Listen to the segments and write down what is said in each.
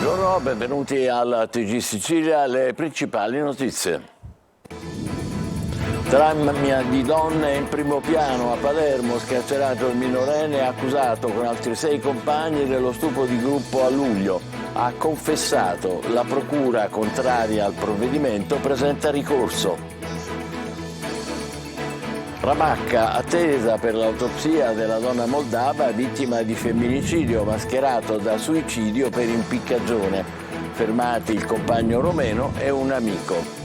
Buongiorno, benvenuti al TG Sicilia, le principali notizie. Dramma di donne in primo piano a Palermo, scarcerato il minorenne accusato con altri 6 compagni dello stupro di gruppo a luglio. Ha confessato, la procura contraria al provvedimento presenta ricorso. Ramacca attesa per l'autopsia della donna moldava vittima di femminicidio mascherato da suicidio per impiccagione. Fermati il compagno romeno e un amico.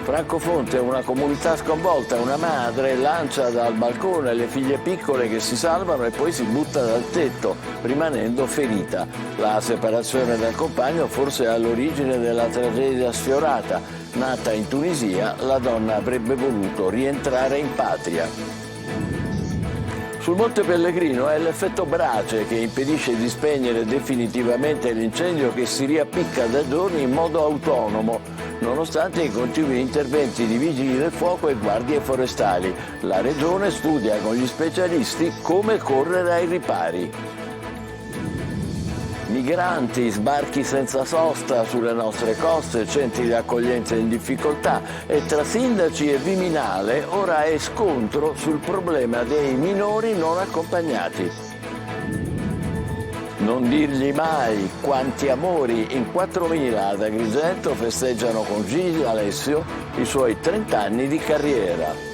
Francofonte, una comunità sconvolta, una madre lancia dal balcone le figlie piccole che si salvano e poi si butta dal tetto, rimanendo ferita. La separazione dal compagno forse è all'origine della tragedia sfiorata. Nata in Tunisia, la donna avrebbe voluto rientrare in patria. Sul Monte Pellegrino è l'effetto brace che impedisce di spegnere definitivamente l'incendio che si riappicca da giorni in modo autonomo, nonostante i continui interventi di vigili del fuoco e guardie forestali. La Regione studia con gli specialisti come correre ai ripari. Migranti, sbarchi senza sosta sulle nostre coste, centri di accoglienza in difficoltà e tra sindaci e Viminale ora è scontro sul problema dei minori non accompagnati. Non dirgli mai quanti amori, in 4.000 ad Agrigento festeggiano con Gigi Alessio i suoi 30 anni di carriera.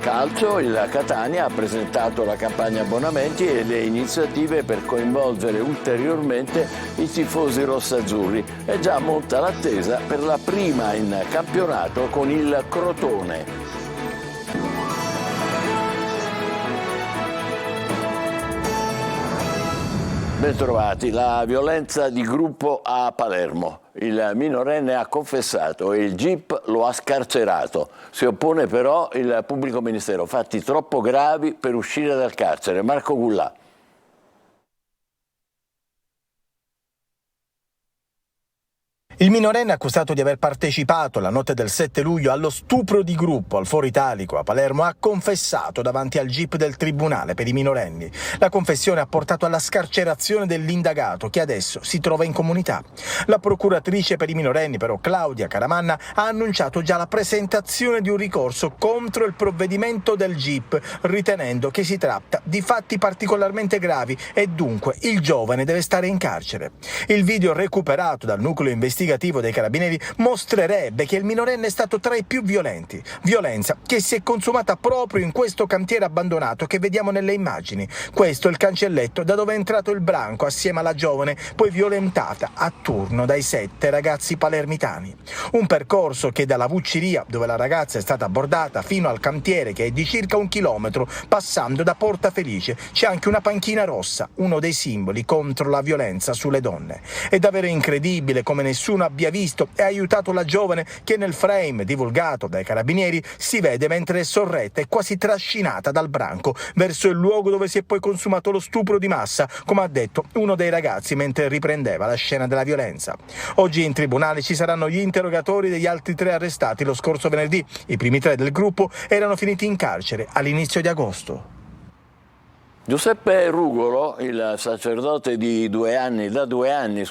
Calcio, il Catania ha presentato la campagna abbonamenti e le iniziative per coinvolgere ulteriormente i tifosi rossazzurri e già monta l'attesa per la prima in campionato con il Crotone. Bentrovati, la violenza di gruppo a Palermo. Il minorenne ha confessato e il GIP lo ha scarcerato. Si oppone però il pubblico ministero, fatti troppo gravi per uscire dal carcere. Marco Gullà. Il minorenne accusato di aver partecipato la notte del 7 luglio allo stupro di gruppo al Foro Italico a Palermo ha confessato davanti al GIP del Tribunale per i minorenni. La confessione ha portato alla scarcerazione dell'indagato che adesso si trova in comunità. La procuratrice per i minorenni, però, Claudia Caramanna, ha annunciato già la presentazione di un ricorso contro il provvedimento del GIP, ritenendo che si tratta di fatti particolarmente gravi e dunque il giovane deve stare in carcere. Il video recuperato dal nucleo investigativo dei Carabinieri mostrerebbe che il minorenne è stato tra i più violenti. Violenza che si è consumata proprio in questo cantiere abbandonato che vediamo nelle immagini. Questo è il cancelletto da dove è entrato il branco assieme alla giovane, poi violentata a turno dai 7 ragazzi palermitani. Un percorso che dalla Vucciria, dove la ragazza è stata abbordata, fino al cantiere che è di circa 1 chilometro, passando da Porta Felice. C'è anche una panchina rossa, uno dei simboli contro la violenza sulle donne. È davvero incredibile come nessuno abbia visto e aiutato la giovane che nel frame divulgato dai Carabinieri si vede mentre è sorretta e quasi trascinata dal branco verso il luogo dove si è poi consumato lo stupro di massa, come ha detto uno dei ragazzi mentre riprendeva la scena della violenza. Oggi in tribunale ci saranno gli interrogatori degli altri 3 arrestati lo scorso venerdì. I primi 3 del gruppo erano finiti in carcere all'inizio di agosto. Giuseppe Rugolo, il sacerdote da 2 anni,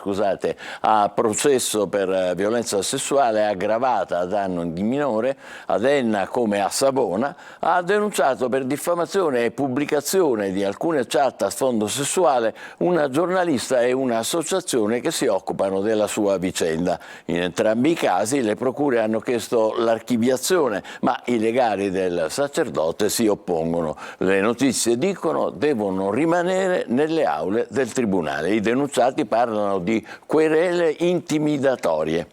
a processo per violenza sessuale aggravata a danno di minore ad Enna come a Savona, ha denunciato per diffamazione e pubblicazione di alcune chat a sfondo sessuale una giornalista e un'associazione che si occupano della sua vicenda. In entrambi i casi le procure hanno chiesto l'archiviazione, ma i legali del sacerdote si oppongono. Le notizie dicono devono rimanere nelle aule del tribunale. I denunciati parlano di querele intimidatorie.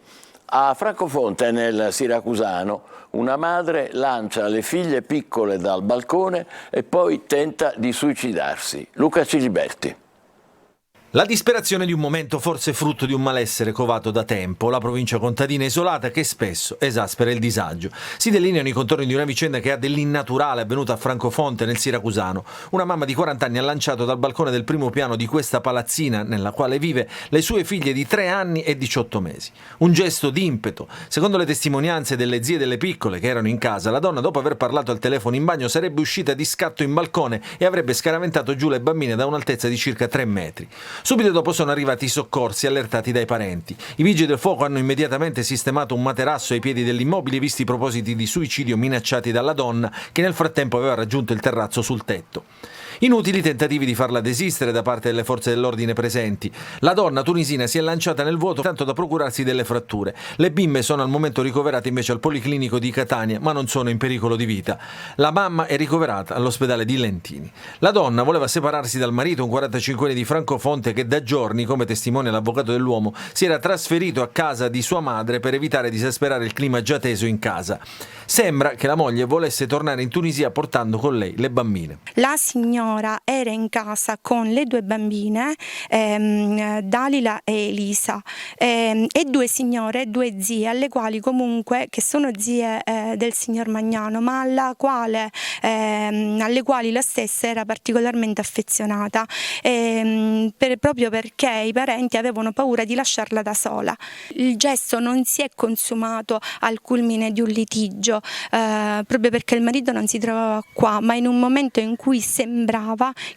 A Francofonte, nel Siracusano, una madre lancia le figlie piccole dal balcone e poi tenta di suicidarsi. Luca Ciliberti. La disperazione di un momento forse frutto di un malessere covato da tempo, la provincia contadina isolata che spesso esaspera il disagio. Si delineano i contorni di una vicenda che ha dell'innaturale avvenuta a Francofonte nel Siracusano. Una mamma di 40 anni ha lanciato dal balcone del primo piano di questa palazzina nella quale vive le sue figlie di 3 anni e 18 mesi. Un gesto d'impeto. Secondo le testimonianze delle zie delle piccole che erano in casa, la donna dopo aver parlato al telefono in bagno sarebbe uscita di scatto in balcone e avrebbe scaraventato giù le bambine da un'altezza di circa 3 metri. Subito dopo sono arrivati i soccorsi allertati dai parenti. I vigili del fuoco hanno immediatamente sistemato un materasso ai piedi dell'immobile visti i propositi di suicidio minacciati dalla donna che nel frattempo aveva raggiunto il terrazzo sul tetto. Inutili tentativi di farla desistere da parte delle forze dell'ordine presenti. La donna tunisina si è lanciata nel vuoto tanto da procurarsi delle fratture. Le bimbe sono al momento ricoverate invece al Policlinico di Catania, ma non sono in pericolo di vita. La mamma è ricoverata all'ospedale di Lentini. La donna voleva separarsi dal marito, un 45enne di Francofonte che da giorni, come testimonia l'avvocato dell'uomo, si era trasferito a casa di sua madre per evitare di esasperare il clima già teso in casa. Sembra che la moglie volesse tornare in Tunisia portando con lei le bambine. La signora era in casa con le due bambine, Dalila e Elisa, e due signore, due zie, alle quali comunque, che sono zie del signor Magnano, ma alle quali la stessa era particolarmente affezionata, proprio perché i parenti avevano paura di lasciarla da sola. Il gesto non si è consumato al culmine di un litigio, proprio perché il marito non si trovava qua, ma in un momento in cui sembrava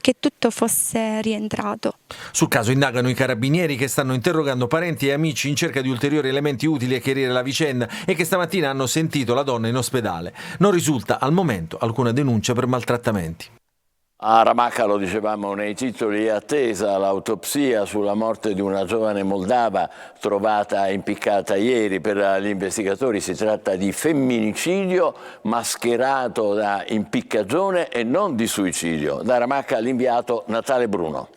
che tutto fosse rientrato. Sul caso indagano i carabinieri che stanno interrogando parenti e amici in cerca di ulteriori elementi utili a chiarire la vicenda e che stamattina hanno sentito la donna in ospedale. Non risulta al momento alcuna denuncia per maltrattamenti. A Ramacca, lo dicevamo nei titoli, è attesa l'autopsia sulla morte di una giovane moldava trovata impiccata ieri. Per gli investigatori si tratta di femminicidio mascherato da impiccagione e non di suicidio. Da Ramacca l'inviato Natale Bruno.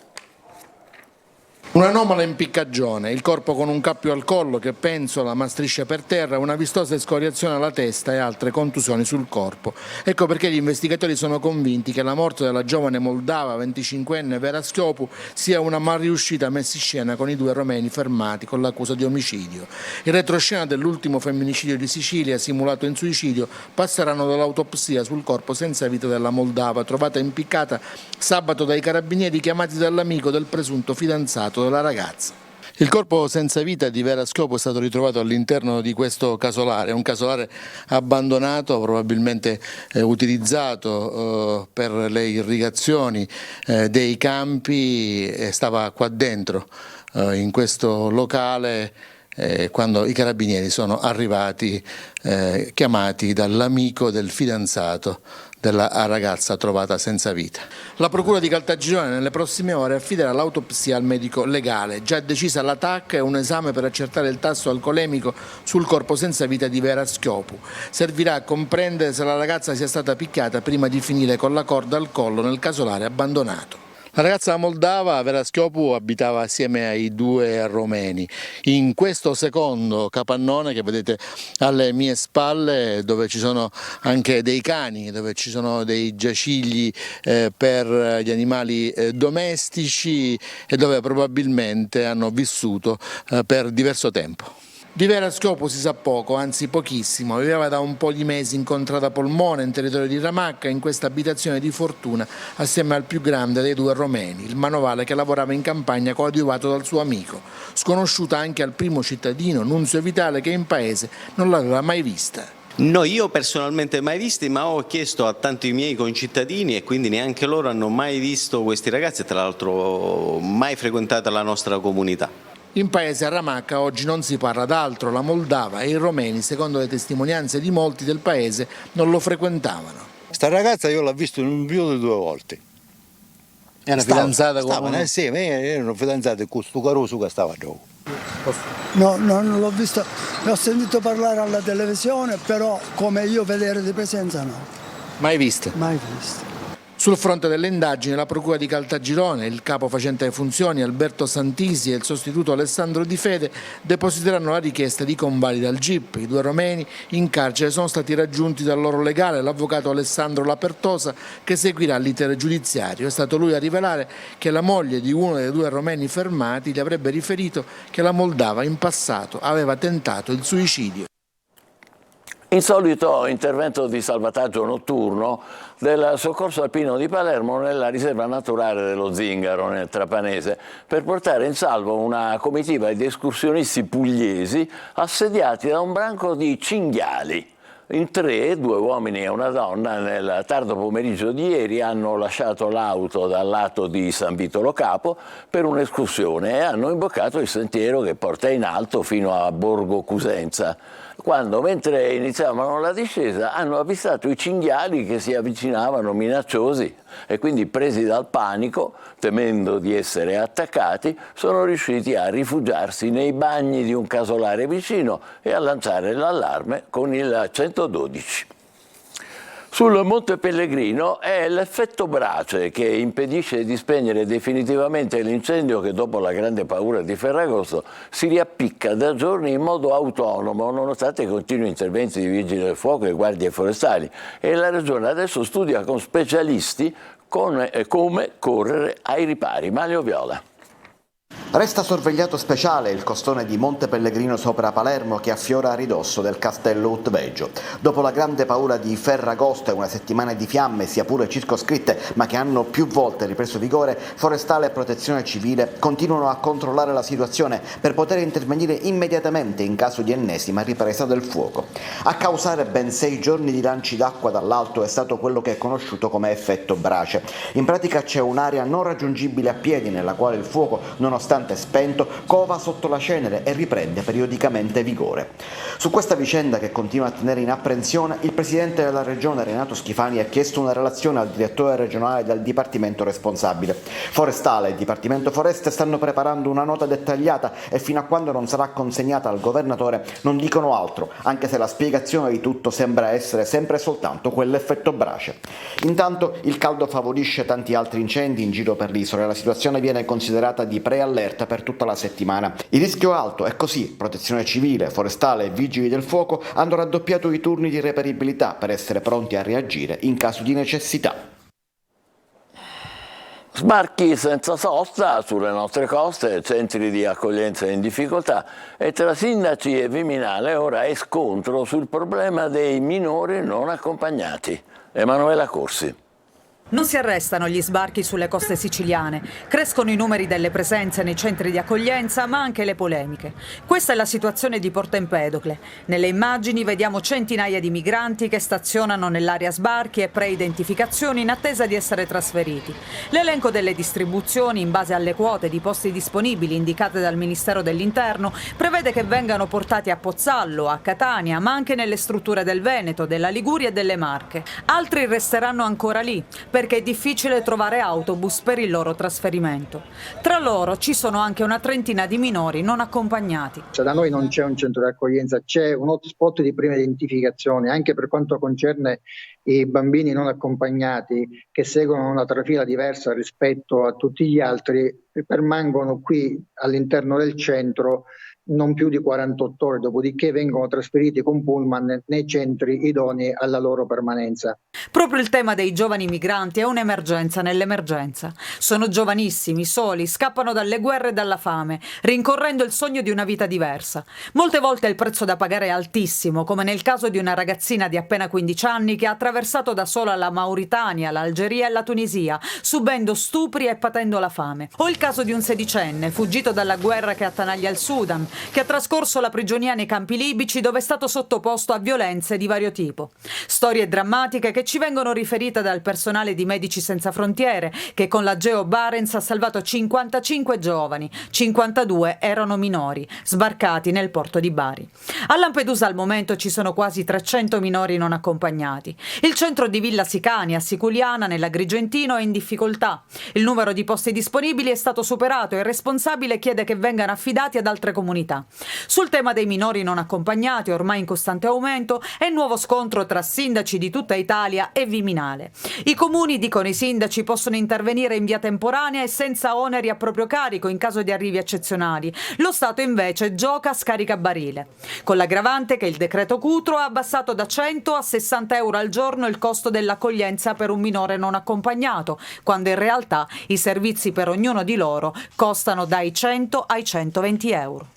Un'anomala impiccagione, il corpo con un cappio al collo che penzola ma striscia per terra, una vistosa escoriazione alla testa e altre contusioni sul corpo. Ecco perché gli investigatori sono convinti che la morte della giovane moldava 25enne Vera Schiopu sia una malriuscita messa in scena con i due romeni fermati con l'accusa di omicidio. Il retroscena dell'ultimo femminicidio di Sicilia, simulato in suicidio, passeranno dall'autopsia sul corpo senza vita della moldava, trovata impiccata sabato dai carabinieri chiamati dall'amico del presunto fidanzato della ragazza. Il corpo senza vita di Vera Schiopu è stato ritrovato all'interno di questo casolare, un casolare abbandonato, probabilmente utilizzato per le irrigazioni dei campi, stava qua dentro in questo locale quando i carabinieri sono arrivati chiamati dall'amico del fidanzato della ragazza trovata senza vita. La procura di Caltagirone nelle prossime ore affiderà l'autopsia al medico legale. Già decisa la TAC e un esame per accertare il tasso alcolemico sul corpo senza vita di Vera Schiopu. Servirà a comprendere se la ragazza sia stata picchiata prima di finire con la corda al collo nel casolare abbandonato. La ragazza moldava, Vera Schiopu, abitava assieme ai due romeni. In questo secondo capannone che vedete alle mie spalle, dove ci sono anche dei cani, dove ci sono dei giacigli per gli animali domestici e dove probabilmente hanno vissuto per diverso tempo. Di Vera Schiopu si sa poco, anzi pochissimo. Viveva da un po' di mesi in contrada Polmone, in territorio di Ramacca, in questa abitazione di fortuna, assieme al più grande dei due romeni, il manovale che lavorava in campagna coadiuvato dal suo amico, sconosciuta anche al primo cittadino, Nunzio Vitale, che in paese non l'aveva mai vista. No, io personalmente mai visti, ma ho chiesto a tanti miei concittadini e quindi neanche loro hanno mai visto questi ragazzi e tra l'altro mai frequentato la nostra comunità. In paese a Ramacca oggi non si parla d'altro, la moldava e i romeni, secondo le testimonianze di molti del paese, non lo frequentavano. Sta ragazza io l'ho visto in un periodo 2 volte. Era fidanzata con uno? Sì, erano fidanzate con questo caroso che stava gioco. No, non l'ho visto, l'ho sentito parlare alla televisione, però come io vedere di presenza no. Mai vista? Mai visto. Sul fronte delle indagini, la procura di Caltagirone, il capo facente le funzioni Alberto Santisi e il sostituto Alessandro Di Fede depositeranno la richiesta di convalida al GIP. I due romeni in carcere sono stati raggiunti dal loro legale, l'avvocato Alessandro Lapertosa, che seguirà l'iter giudiziario. È stato lui a rivelare che la moglie di uno dei due romeni fermati gli avrebbe riferito che la moldava in passato aveva tentato il suicidio. Insolito intervento di salvataggio notturno del Soccorso Alpino di Palermo nella riserva naturale dello Zingaro, nel Trapanese, per portare in salvo una comitiva di escursionisti pugliesi assediati da un branco di cinghiali. In 3, 2 uomini e una donna, nel tardo pomeriggio di ieri hanno lasciato l'auto dal lato di San Vitolo Capo per un'escursione e hanno imboccato il sentiero che porta in alto fino a Borgo Cusenza, quando, mentre iniziavano la discesa, hanno avvistato i cinghiali che si avvicinavano minacciosi e quindi, presi dal panico, temendo di essere attaccati, sono riusciti a rifugiarsi nei bagni di un casolare vicino e a lanciare l'allarme con il 112. Sul Monte Pellegrino è l'effetto brace che impedisce di spegnere definitivamente l'incendio che, dopo la grande paura di Ferragosto, si riappicca da giorni in modo autonomo, nonostante i continui interventi di vigili del fuoco e guardie forestali. E la Regione adesso studia con specialisti come correre ai ripari. Mario Viola. Resta sorvegliato speciale il costone di Monte Pellegrino sopra Palermo che affiora a ridosso del castello Utveggio. Dopo la grande paura di Ferragosto e una settimana di fiamme, sia pure circoscritte, ma che hanno più volte ripreso vigore, Forestale e Protezione Civile continuano a controllare la situazione per poter intervenire immediatamente in caso di ennesima ripresa del fuoco. A causare ben 6 giorni di lanci d'acqua dall'alto è stato quello che è conosciuto come effetto brace. In pratica c'è un'area non raggiungibile a piedi nella quale il fuoco, nonostante spento, cova sotto la cenere e riprende periodicamente vigore. Su questa vicenda, che continua a tenere in apprensione, il presidente della regione Renato Schifani ha chiesto una relazione al direttore regionale del dipartimento responsabile. Forestale e Dipartimento Foreste stanno preparando una nota dettagliata e fino a quando non sarà consegnata al governatore non dicono altro, anche se la spiegazione di tutto sembra essere sempre soltanto quell'effetto brace. Intanto il caldo favorisce tanti altri incendi in giro per l'isola e la situazione viene considerata di preallerta per tutta la settimana. Il rischio è alto e così Protezione Civile, Forestale e Vigili del Fuoco hanno raddoppiato i turni di reperibilità per essere pronti a reagire in caso di necessità. Sbarchi senza sosta sulle nostre coste, centri di accoglienza in difficoltà e tra sindaci e Viminale ora è scontro sul problema dei minori non accompagnati. Emanuela Corsi. Non si arrestano gli sbarchi sulle coste siciliane, crescono i numeri delle presenze nei centri di accoglienza, ma anche le polemiche. Questa è la situazione di Porto Empedocle. Nelle immagini vediamo centinaia di migranti che stazionano nell'area sbarchi e pre-identificazioni in attesa di essere trasferiti. L'elenco delle distribuzioni in base alle quote di posti disponibili indicate dal Ministero dell'Interno prevede che vengano portati a Pozzallo, a Catania, ma anche nelle strutture del Veneto, della Liguria e delle Marche. Altri resteranno ancora lì, perché è difficile trovare autobus per il loro trasferimento. Tra loro ci sono anche una trentina di minori non accompagnati. Da noi non c'è un centro di accoglienza, c'è un hotspot di prima identificazione, anche per quanto concerne i bambini non accompagnati che seguono una trafila diversa rispetto a tutti gli altri, permangono qui all'interno del centro non più di 48 ore, dopodiché vengono trasferiti con pullman nei centri idonei alla loro permanenza. Proprio il tema dei giovani migranti è un'emergenza nell'emergenza. Sono giovanissimi, soli, scappano dalle guerre e dalla fame, rincorrendo il sogno di una vita diversa. Molte volte il prezzo da pagare è altissimo, come nel caso di una ragazzina di appena 15 anni che ha attraversato da sola la Mauritania, l'Algeria e la Tunisia, subendo stupri e patendo la fame. O il caso di un sedicenne, fuggito dalla guerra che attanaglia il Sudan, che ha trascorso la prigionia nei campi libici dove è stato sottoposto a violenze di vario tipo. Storie drammatiche che ci vengono riferite dal personale di Medici Senza Frontiere, che con la Geo Barents ha salvato 55 giovani, 52 erano minori, sbarcati nel porto di Bari. A Lampedusa al momento ci sono quasi 300 minori non accompagnati. Il centro di Villa Sicani a Siculiana, nell'Agrigentino, è in difficoltà. Il numero di posti disponibili è stato superato e il responsabile chiede che vengano affidati ad altre comunità. Sul tema dei minori non accompagnati, ormai in costante aumento, è il nuovo scontro tra sindaci di tutta Italia e Viminale. I comuni, dicono i sindaci, possono intervenire in via temporanea e senza oneri a proprio carico in caso di arrivi eccezionali. Lo Stato invece gioca a scaricabarile, con l'aggravante che il decreto Cutro ha abbassato da 100 a 60 euro al giorno il costo dell'accoglienza per un minore non accompagnato, quando in realtà i servizi per ognuno di loro costano dai 100 ai 120 euro.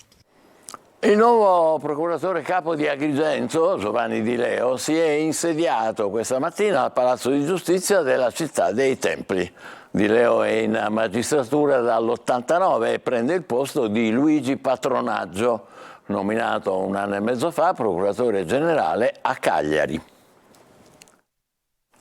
Il nuovo procuratore capo di Agrigento, Giovanni Di Leo, si è insediato questa mattina al Palazzo di Giustizia della città dei Templi. Di Leo è in magistratura dall'89 e prende il posto di Luigi Patronaggio. nominato un anno e mezzo fa procuratore generale a Cagliari.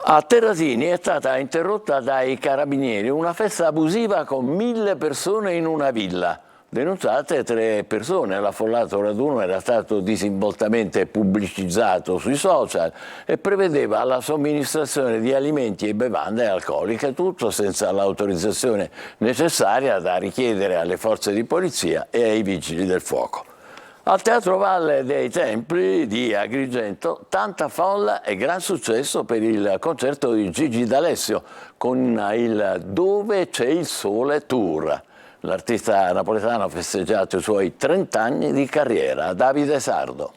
A Terrasini è stata interrotta dai carabinieri una festa abusiva con 1000 persone in una villa. Denunciate 3 persone, l'affollato raduno era stato disinvoltamente pubblicizzato sui social e prevedeva la somministrazione di alimenti e bevande alcoliche, tutto senza l'autorizzazione necessaria da richiedere alle forze di polizia e ai vigili del fuoco. Al Teatro Valle dei Templi di Agrigento tanta folla e gran successo per il concerto di Gigi D'Alessio con il Dove c'è il sole tour. L'artista napoletano ha festeggiato i suoi 30 anni di carriera. Davide Sardo.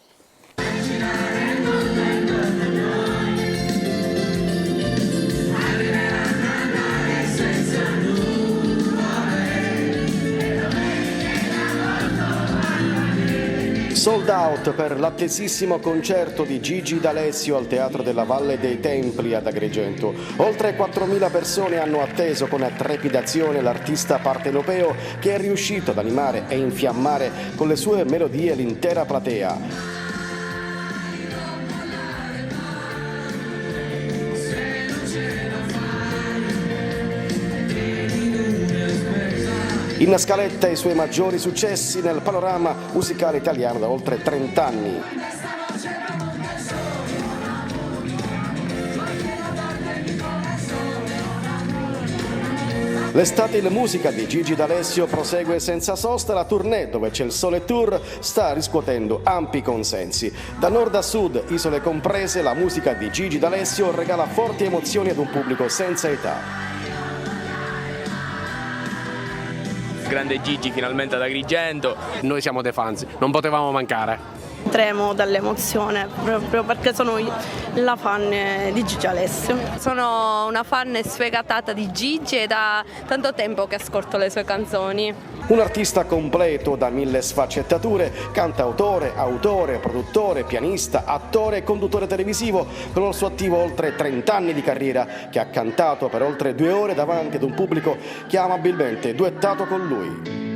Sold out per l'attesissimo concerto di Gigi D'Alessio al Teatro della Valle dei Templi ad Agrigento. Oltre 4.000 persone hanno atteso con trepidazione l'artista partenopeo che è riuscito ad animare e infiammare con le sue melodie l'intera platea. In scaletta i suoi maggiori successi nel panorama musicale italiano da oltre 30 anni. L'estate in musica di Gigi D'Alessio prosegue senza sosta. La tournée Dove c'è il sole tour sta riscuotendo ampi consensi. Da nord a sud, isole comprese, la musica di Gigi D'Alessio regala forti emozioni ad un pubblico senza età. Grande Gigi finalmente ad Agrigento, noi siamo dei fans, non potevamo mancare. Tremo dall'emozione proprio perché sono la fan di Gigi D'Alessio. Sono una fan sfegatata di Gigi e da tanto tempo che ascolto le sue canzoni. Un artista completo da 1000 sfaccettature, cantautore, autore, produttore, pianista, attore e conduttore televisivo, con al suo attivo oltre 30 anni di carriera, che ha cantato per oltre 2 ore davanti ad un pubblico che ha amabilmente duettato con lui.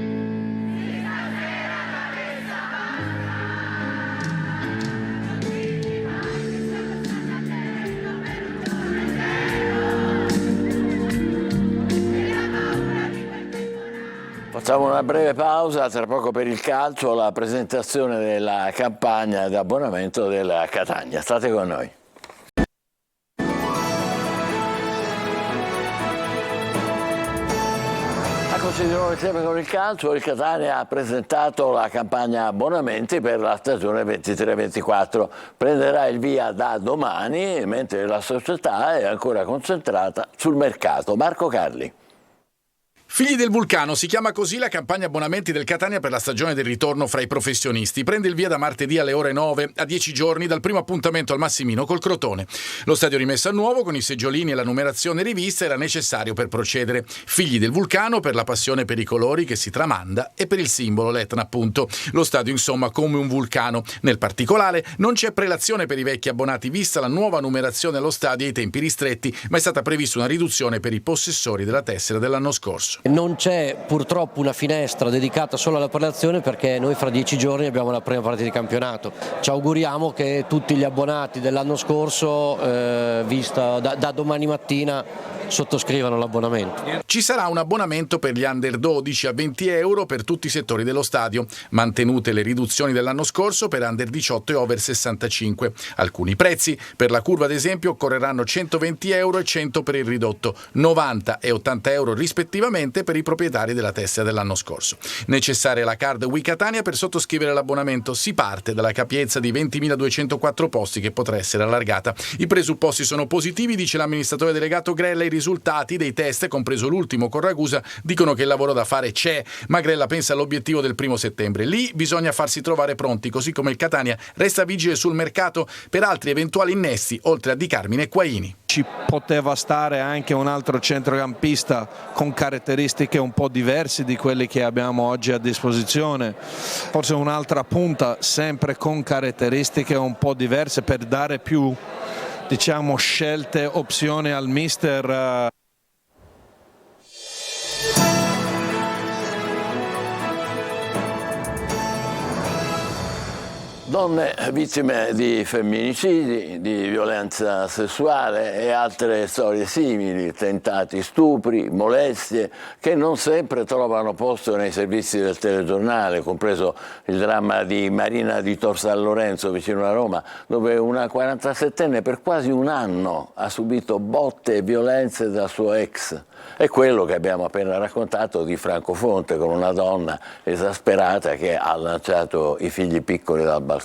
Facciamo una breve pausa, tra poco per il calcio, la presentazione della campagna di abbonamento della Catania. State con noi. Eccoci di nuovo insieme con il calcio. Il Catania ha presentato la campagna abbonamenti per la stagione 23-24. Prenderà il via da domani, mentre la società è ancora concentrata sul mercato. Marco Carli. Figli del Vulcano, si chiama così la campagna abbonamenti del Catania per la stagione del ritorno fra i professionisti. Prende il via da martedì alle ore 9, a 10 giorni dal primo appuntamento al Massimino col Crotone. Lo stadio rimesso a nuovo con i seggiolini e la numerazione rivista era necessario per procedere. Figli del Vulcano per la passione per i colori che si tramanda e per il simbolo l'Etna appunto. Lo stadio insomma come un vulcano. Nel particolare non c'è prelazione per i vecchi abbonati vista la nuova numerazione allo stadio e i tempi ristretti, ma è stata prevista una riduzione per i possessori della tessera dell'anno scorso. Non c'è purtroppo una finestra dedicata solo alla prelazione perché noi fra 10 giorni abbiamo la prima partita di campionato. Ci auguriamo che tutti gli abbonati dell'anno scorso, vista da domani mattina, sottoscrivano l'abbonamento. Ci sarà un abbonamento per gli under 12 a 20 euro per tutti i settori dello stadio, mantenute le riduzioni dell'anno scorso per under 18 e over 65. Alcuni prezzi, per la curva ad esempio, occorreranno 120 euro e 100 per il ridotto, 90 e 80 euro rispettivamente per i proprietari della tessera dell'anno scorso. Necessaria la card We Catania per sottoscrivere l'abbonamento. Si parte dalla capienza di 20.204 posti che potrà essere allargata. I presupposti sono positivi, dice l'amministratore delegato Grella. I risultati dei test, compreso l'ultimo con Ragusa, dicono che il lavoro da fare c'è, ma Grella pensa all'obiettivo del 1 settembre. Lì bisogna farsi trovare pronti, così come il Catania resta vigile sul mercato per altri eventuali innesti, oltre a Di Carmine e Quaini. Ci poteva stare anche un altro centrocampista con caratteristiche un po' diverse di quelli che abbiamo oggi a disposizione, forse un'altra punta sempre con caratteristiche un po' diverse per dare più, diciamo, scelte, opzioni al mister. Donne vittime di femminicidi, di violenza sessuale e altre storie simili, tentati stupri, molestie, che non sempre trovano posto nei servizi del telegiornale, compreso il dramma di Marina di Tor San Lorenzo, vicino a Roma, dove una 47enne per quasi un anno ha subito botte e violenze dal suo ex. È quello che abbiamo appena raccontato di Francofonte, con una donna esasperata che ha lanciato i figli piccoli dal balcone.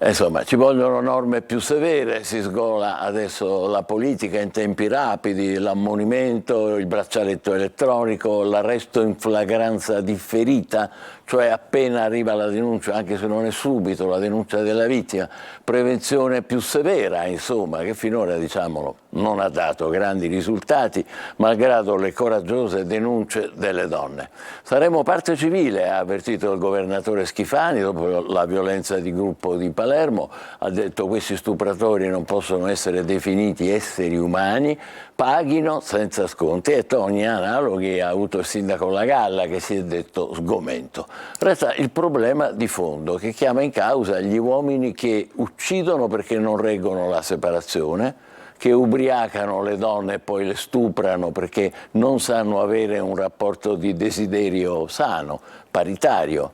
Insomma, ci vogliono norme più severe, si sgola adesso la politica in tempi rapidi, l'ammonimento, il braccialetto elettronico, l'arresto in flagranza differita, cioè appena arriva la denuncia, anche se non è subito la denuncia della vittima, prevenzione più severa, insomma, che finora, diciamolo, non ha dato grandi risultati, malgrado le coraggiose denunce delle donne. Saremo parte civile, ha avvertito il governatore Schifani, dopo la violenza di gruppo di Palermo, ha detto questi stupratori non possono essere definiti esseri umani, paghino senza sconti, e toni analoghi ha avuto il sindaco Lagalla, che si è detto sgomento. Resta il problema di fondo che chiama in causa gli uomini che uccidono perché non reggono la separazione, che ubriacano le donne e poi le stuprano perché non sanno avere un rapporto di desiderio sano, paritario,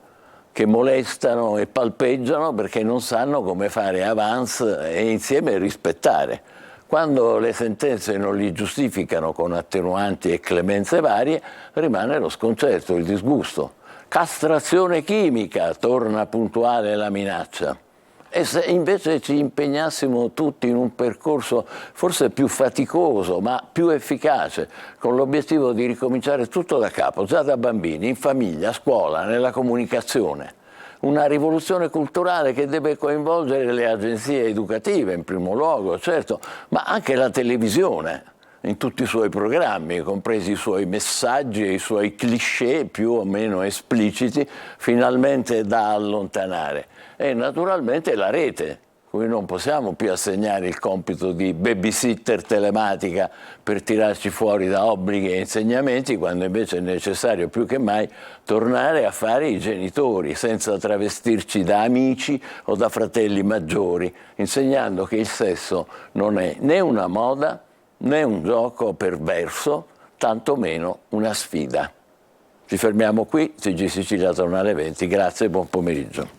che molestano e palpeggiano perché non sanno come fare avance e insieme rispettare. Quando le sentenze non li giustificano con attenuanti e clemenze varie, rimane lo sconcerto, il disgusto. Castrazione chimica, torna puntuale la minaccia. E se invece ci impegnassimo tutti in un percorso forse più faticoso ma più efficace, con l'obiettivo di ricominciare tutto da capo, già da bambini, in famiglia, a scuola, nella comunicazione. Una rivoluzione culturale che deve coinvolgere le agenzie educative in primo luogo, certo, ma anche la televisione in tutti i suoi programmi, compresi i suoi messaggi e i suoi cliché più o meno espliciti, finalmente da allontanare. E naturalmente la rete, cui non possiamo più assegnare il compito di babysitter telematica per tirarci fuori da obblighi e insegnamenti, quando invece è necessario più che mai tornare a fare i genitori, senza travestirci da amici o da fratelli maggiori, insegnando che il sesso non è né una moda né un gioco perverso, tantomeno una sfida. Ci fermiamo qui, TG Sicilia torna alle 20, grazie e buon pomeriggio.